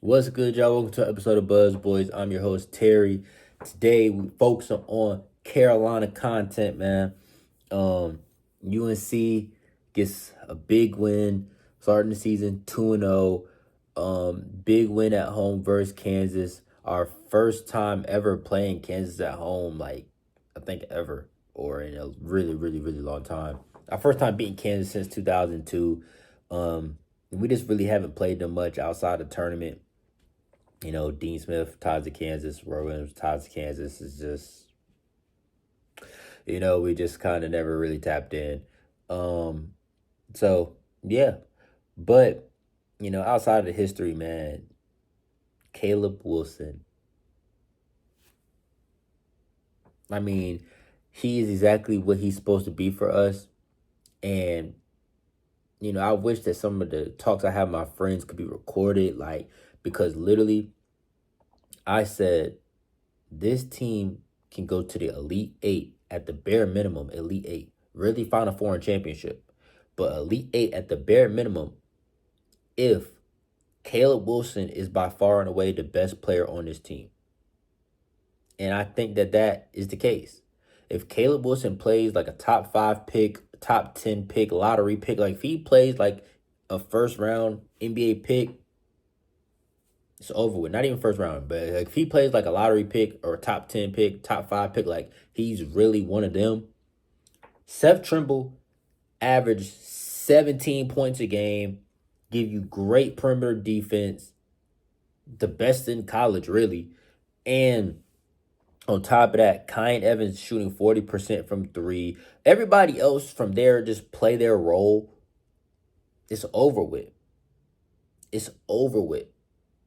What's good, y'all? Welcome to an episode of Buzz Boys. I'm your host, Terry. Today, we focus on Carolina content, man. UNC gets a big win, starting the season 2-0. Big win at home versus Kansas. Our first time ever playing Kansas at home, like, I think ever, or in a really, really, really long time. Our first time beating Kansas since 2002. We just really haven't played them much outside the tournament. Dean Smith ties to Kansas, Roy Williams ties to Kansas. Is just, we just kind of never really tapped in. Um, so yeah, but outside of the history, man, Caleb Wilson. I mean, he is exactly what he's supposed to be for us, and I wish that some of the talks I have with my friends could be recorded, like because literally, I said this team can go to the Elite Eight at the bare minimum, Elite Eight. Really Final Four and championship. But Elite Eight at the bare minimum if Caleb Wilson is by far and away the best player on this team. And I think that is the case. If Caleb Wilson plays like a top 5 pick, top 10 pick, lottery pick, like if he plays like a first round NBA pick, it's over with. Not even first round, but like if he plays like a lottery pick or a top 10 pick, top 5 pick, like he's really one of them. Seth Trimble averaged 17 points a game, give you great perimeter defense, the best in college, really. And on top of that, Kyan Evans shooting 40% from three. Everybody else from there just play their role. It's over with. It's over with.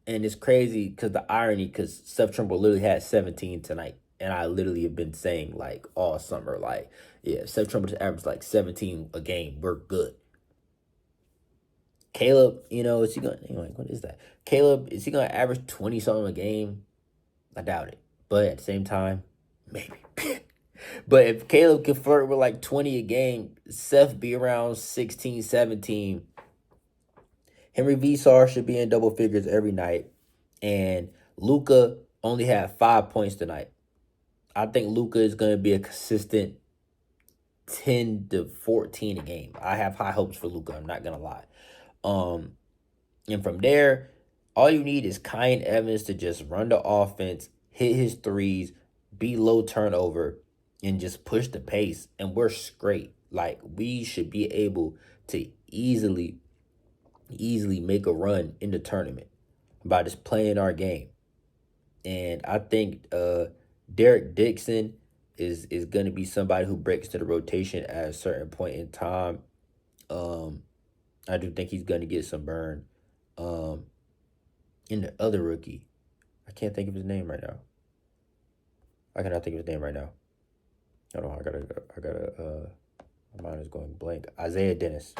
And it's crazy because the irony, because Seth Trimble literally had 17 tonight. And I literally have been saying, like, all summer, like, yeah, Seth Trimble just averaged, like, 17 a game. We're good. Caleb, is he going to, what is that? Caleb, is he going to average 20-something a game? I doubt it. But at the same time, maybe. But if Caleb can flirt with, like, 20 a game, Seth be around 16, 17. Henry Visar should be in double figures every night. And Luka only had 5 points tonight. I think Luka is going to be a consistent 10 to 14 a game. I have high hopes for Luka. I'm not going to lie. And from there, all you need is Kyan Evans to just run the offense, hit his threes, be low turnover, and just push the pace. And we're straight. Like, we should be able to easily make a run in the tournament by just playing our game. And I think Derek Dixon is going to be somebody who breaks to the rotation at a certain point in time. I do think he's going to get some burn. And the other rookie, I can't think of his name right now. I cannot think of his name right now. Hold on, my mind is going blank. Isaiah Dennis.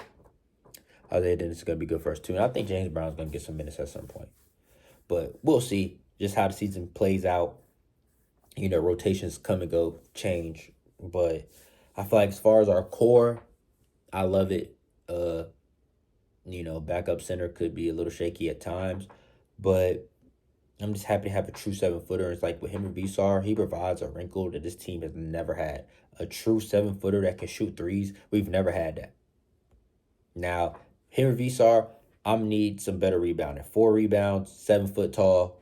Isaiah Dennis is going to be good for us too. And I think James Brown's going to get some minutes at some point. But we'll see just how the season plays out. Rotations come and go, change. But I feel like as far as our core, I love it. Backup center could be a little shaky at times. But I'm just happy to have a true 7-footer. It's like with Henry Visar, he provides a wrinkle that this team has never had. A true 7-footer that can shoot threes. We've never had that. Now, Henry Visar, I'm going to need some better rebounding. 4 rebounds, 7 foot tall.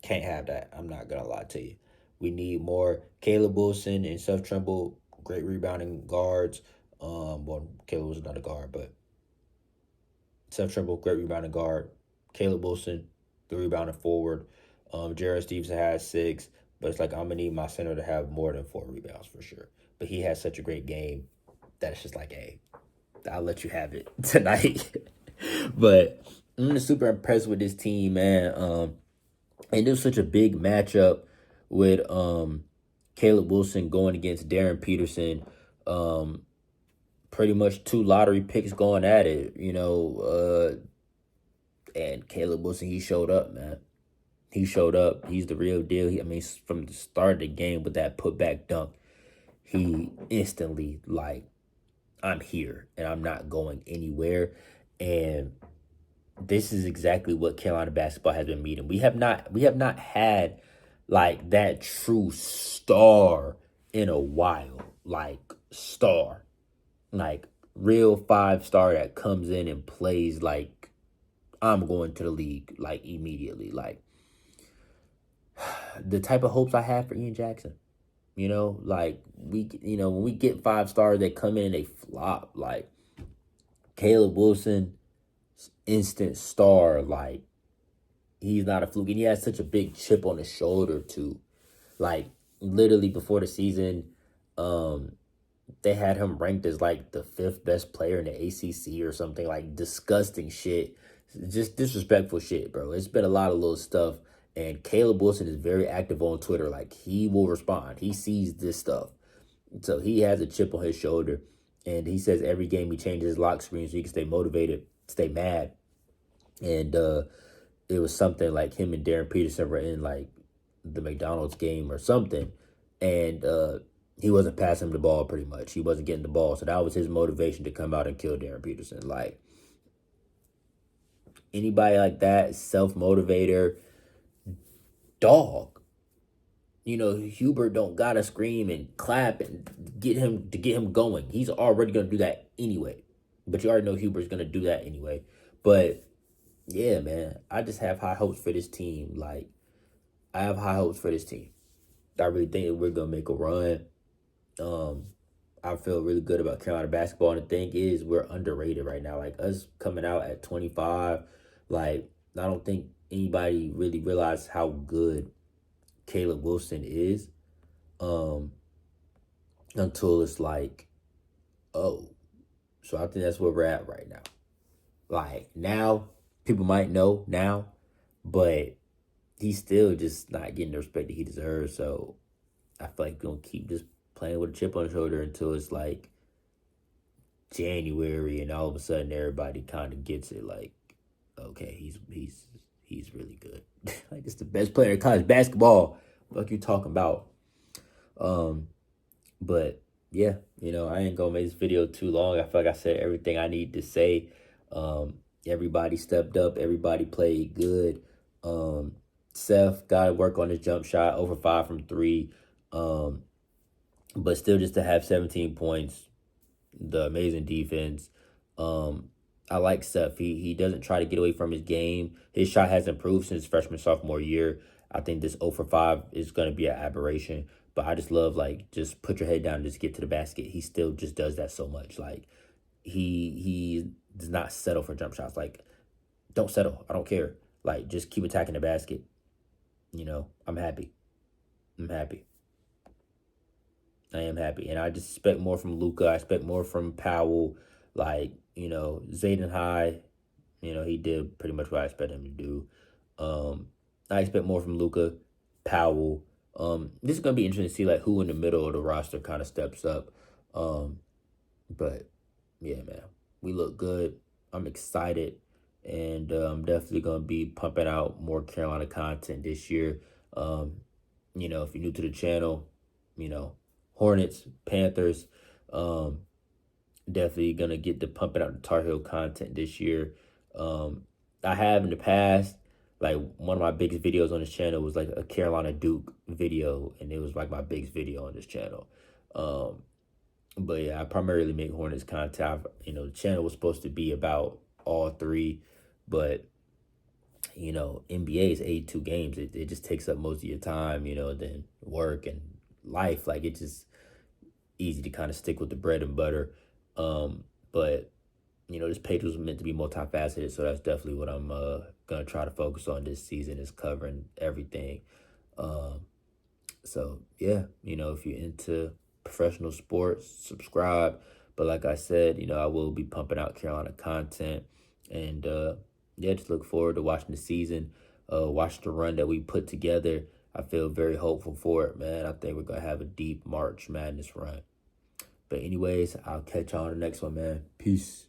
Can't have that. I'm not going to lie to you. We need more Caleb Wilson and Seth Trimble, great rebounding guards. Well, Caleb was not a guard, but Seth Trimble, great rebounding guard. Caleb Wilson, the rebounding forward. Jared Stevenson has 6, but it's like I'm going to need my center to have more than 4 rebounds for sure. But he has such a great game that it's just like, hey, I'll let you have it tonight. But I'm just super impressed with this team, man. And it was such a big matchup with Caleb Wilson going against Darryn Peterson. Pretty much 2 lottery picks going at it, and Caleb Wilson, he showed up, man. He showed up. He's the real deal. From the start of the game with that putback dunk, he instantly, like, I'm here and I'm not going anywhere. And this is exactly what Carolina basketball has been meeting. We have not had like that true star in a while. Like star. Like real 5-star that comes in and plays like I'm going to the league like immediately. Like the type of hopes I have for Ian Jackson. Like when we get 5 stars, they come in and they flop. Like Caleb Wilson, instant star. Like he's not a fluke, and he has such a big chip on his shoulder too. Like literally before the season, um, they had him ranked as like the 5th best player in the ACC or something. Like disgusting shit, just disrespectful shit, bro. It's been a lot of little stuff, and Caleb Wilson is very active on Twitter. Like he will respond. He sees this stuff, so he has a chip on his shoulder, and he says every game he changes his lock screen so he can stay motivated, stay mad, and it was something like him and Darryn Peterson were in like the McDonald's game or something, and he wasn't passing him the ball pretty much. He wasn't getting the ball, so that was his motivation to come out and kill Darryn Peterson. Like anybody like that, self motivator, dog. Hubert don't gotta scream and clap and get him going. He's already gonna do that anyway. But you already know Hubert's gonna do that anyway. But yeah, man, I just have high hopes for this team. Like I have high hopes for this team. I really think that we're gonna make a run. Um, I feel really good about Carolina basketball, and the thing is, we're underrated right now. Like us coming out at 25, like I don't think anybody really realized how good Caleb Wilson is, um, until it's like, oh, so I think that's where we're at right now. Like now, people might know now, but he's still just not getting the respect that he deserves. So I feel like we're gonna keep just playing with a chip on his shoulder until it's like January, and all of a sudden everybody kind of gets it. Like, okay, he's really good. Like it's the best player in college basketball. What you talking about? Um, but yeah, I ain't gonna make this video too long. I feel like I said everything I need to say. Everybody stepped up. Everybody played good. Seth got to work on his jump shot, over 5 from 3. But still, just to have 17 points, the amazing defense. I like Seth. He doesn't try to get away from his game. His shot has improved since freshman sophomore year. I think this 0 for 5 is going to be an aberration. But I just love, like, just put your head down and just get to the basket. He still just does that so much. Like, he does not settle for jump shots. Like, don't settle. I don't care. Like, just keep attacking the basket. I'm happy. I'm happy. I am happy. And I just expect more from Luka. I expect more from Powell. Like, Zayden High, he did pretty much what I expect him to do. I expect more from Luka, Powell. This is gonna be interesting to see like who in the middle of the roster kind of steps up. But yeah, man, we look good. I'm excited, and I'm definitely gonna be pumping out more Carolina content this year. If you're new to the channel, Hornets, Panthers, definitely gonna get to pumping out the Tar Heel content this year. I have in the past, like one of my biggest videos on this channel was like a Carolina Duke video, and it was like my biggest video on this channel. But yeah, I primarily make Hornets content. The channel was supposed to be about all three, but NBA is 82 games. It just takes up most of your time, then work and life. Like it's just easy to kind of stick with the bread and butter. But this page was meant to be multifaceted, so that's definitely what I'm gonna try to focus on this season, is covering everything. So yeah, if you're into professional sports, subscribe. But like I said, I will be pumping out Carolina content, and yeah, just look forward to watching the season, watch the run that we put together. I feel very hopeful for it, man. I think we're gonna have a deep March Madness run. But anyways, I'll catch y'all on the next one, man. Peace.